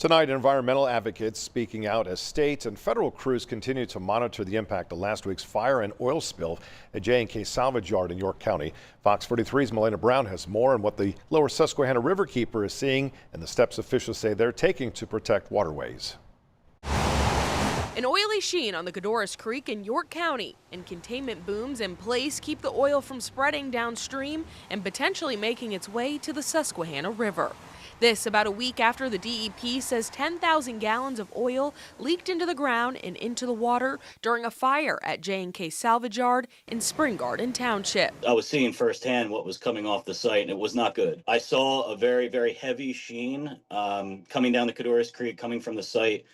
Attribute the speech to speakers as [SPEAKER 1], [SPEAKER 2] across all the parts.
[SPEAKER 1] Tonight, environmental advocates speaking out as state and federal crews continue to monitor the impact of last week's fire and oil spill at J&K Salvage Yard in York County. Fox 43's Melena Brown has more on what the lower Susquehanna River keeper is seeing and the steps officials say they're taking to protect waterways.
[SPEAKER 2] An oily sheen on the Codorus Creek in York County, and containment booms in place keep the oil from spreading downstream and potentially making its way to the Susquehanna River. This about a week after the DEP says 10,000 gallons of oil leaked into the ground and into the water during a fire at J&K Salvage Yard in Spring Garden Township.
[SPEAKER 3] I was seeing firsthand what was coming off the site, and it was not good. I saw a very, very heavy sheen coming down the Codorus Creek, coming from the site.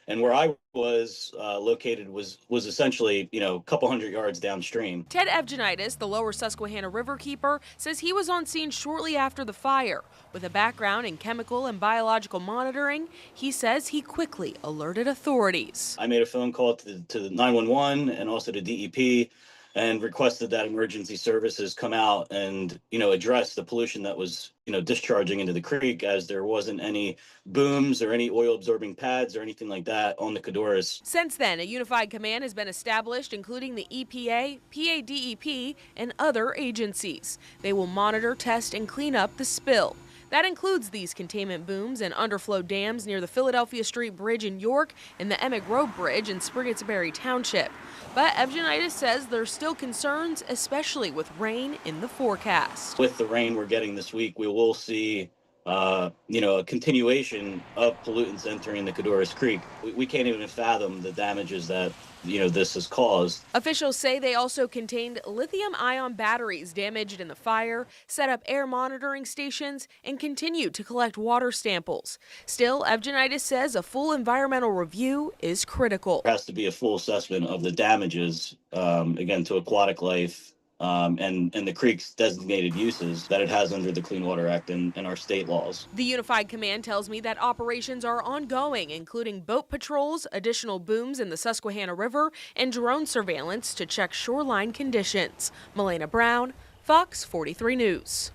[SPEAKER 3] And where I was located was essentially, a couple hundred yards downstream.
[SPEAKER 2] Ted Evgenitis, the lower Susquehanna River keeper, says he was on scene shortly after the fire. With a background in chemical and biological monitoring, he says he quickly alerted authorities.
[SPEAKER 3] I made a phone call to the 911 and also to DEP and requested that emergency services come out and, address the pollution that was, discharging into the creek, as there wasn't any booms or any oil absorbing pads or anything like that on the Codorus.
[SPEAKER 2] Since then, a unified command has been established, including the EPA, PADEP, and other agencies. They will monitor, test, and clean up the spill. That includes these containment booms and underflow dams near the Philadelphia Street Bridge in York and the Emick Road Bridge in Spring Township. But Evgenitis says there's still concerns, especially with rain in the forecast.
[SPEAKER 3] With the rain we're getting this week, we will see a continuation of pollutants entering the Codorus Creek. We can't even fathom the damages that this has caused.
[SPEAKER 2] Officials say they also contained lithium-ion batteries damaged in the fire, set up air monitoring stations, and continue to collect water samples. Still, Evgenitis says a full environmental review is critical.
[SPEAKER 3] There has to be a full assessment of the damages, again, to aquatic life, and the creek's designated uses that it has under the Clean Water Act and our state laws.
[SPEAKER 2] The Unified Command tells me that operations are ongoing, including boat patrols, additional booms in the Susquehanna River, and drone surveillance to check shoreline conditions. Melena Brown, Fox 43 News.